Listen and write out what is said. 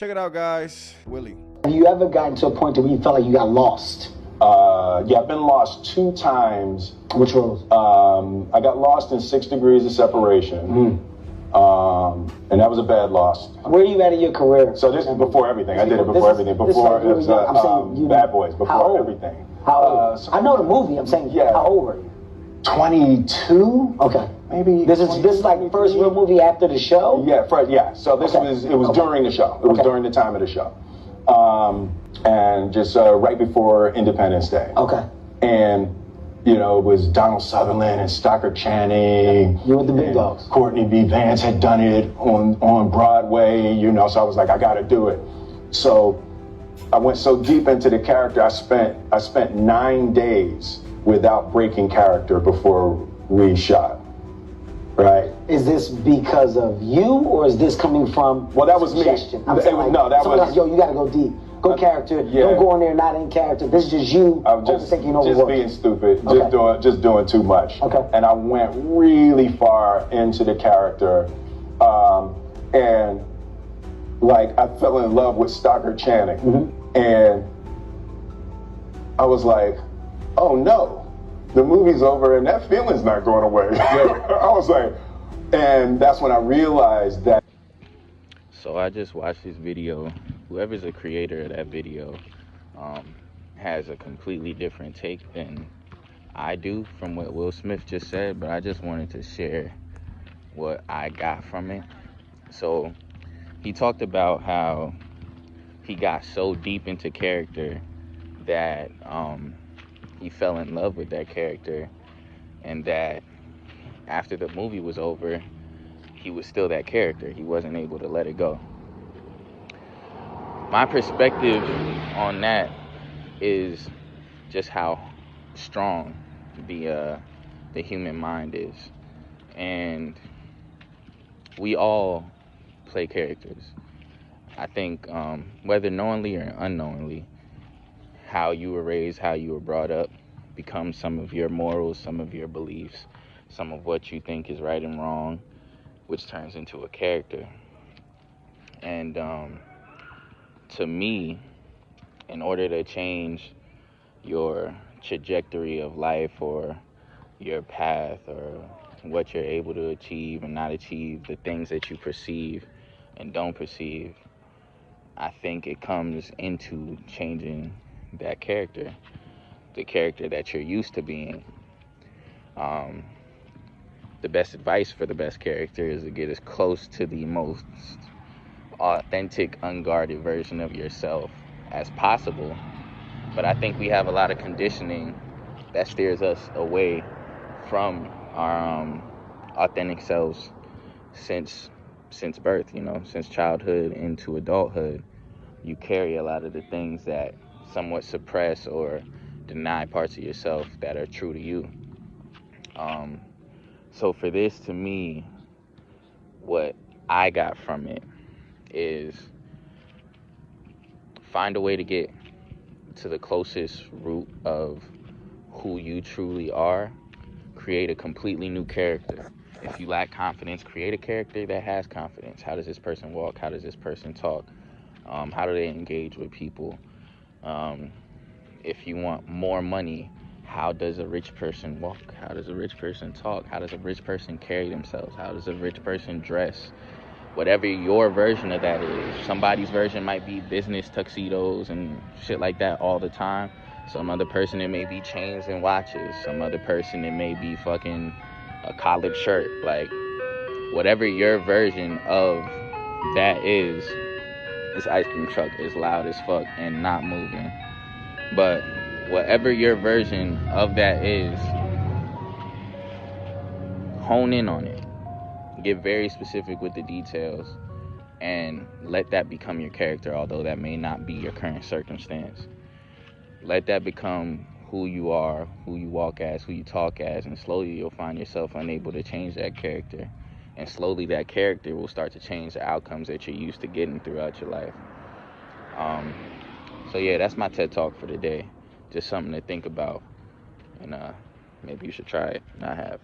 Check it out, guys. Willie. Have you ever gotten to a point where you felt like you got lost? Yeah, I've been lost 2 times. Which roles? I got lost in 6 Degrees of Separation. And that was a bad loss. Where are you at in your career? So this is before everything. I did it before everything. Before it was Bad Boys. Before everything. How old? I know the movie. I'm saying, yeah. How old were you? 22. Okay. Maybe. This is like the first real movie after the show. Yeah. Yeah. So this was during the show. It was during the time of the show. And just right before Independence Day. Okay. And you know, it was Donald Sutherland and Stockard Channing. You were the big dogs. Courtney B. Vance had done it on Broadway, you know, so I was like, I gotta do it. So I went so deep into the character, I spent 9 days without breaking character before we shot. Right? Is this because of you, or is this coming from Well, that was suggestion? me. I'm saying, like, no, that was... Like, yo, you gotta go deep. Go character. Yeah. Don't go in there not in character. This is just you. I was just being stupid. Okay. Just doing too much. Okay. And I went really far into the character, and like I fell in love with Stockard Channing, and I was like, oh no, the movie's over and that feeling's not going away. I was like, and that's when I realized that. So I just watched this video. Whoever's the creator of that video has a completely different take than I do from what Will Smith just said, but I just wanted to share what I got from it. So he talked about how he got so deep into character that he fell in love with that character, and that after the movie was over, he was still that character. He wasn't able to let it go. My perspective on that is just how strong the human mind is. And we all play characters. I think whether knowingly or unknowingly, how you were raised, how you were brought up, becomes some of your morals, some of your beliefs, some of what you think is right and wrong, which turns into a character. And to me, in order to change your trajectory of life or your path or what you're able to achieve and not achieve, the things that you perceive and don't perceive, I think it comes into changing that character, the character that you're used to being. The best advice for the best character is to get as close to the most authentic, unguarded version of yourself as possible. But I think we have a lot of conditioning that steers us away from our authentic selves since birth, you know, since childhood into adulthood. You carry a lot of the things that somewhat suppress or deny parts of yourself that are true to you. So for this, to me, what I got from it is find a way to get to the closest root of who you truly are. Create a completely new character. If you lack confidence, create a character that has confidence. How does this person walk? How does this person talk? How do they engage with people? If you want more money, how does a rich person walk? How does a rich person talk? How does a rich person carry themselves? How does a rich person dress? Whatever your version of that is. Somebody's version might be business tuxedos and shit like that all the time. Some other person, it may be chains and watches. Some other person, it may be fucking a collared shirt. Like, whatever your version of that is, this ice cream truck is loud as fuck and not moving. But whatever your version of that is, hone in on it. Get very specific with the details and let that become your character, although that may not be your current circumstance. Let that become who you are, who you walk as, who you talk as, and slowly you'll find yourself unable to change that character. And slowly that character will start to change the outcomes that you're used to getting throughout your life. So yeah, that's my TED Talk for today. Just something to think about, and maybe you should try it. I have.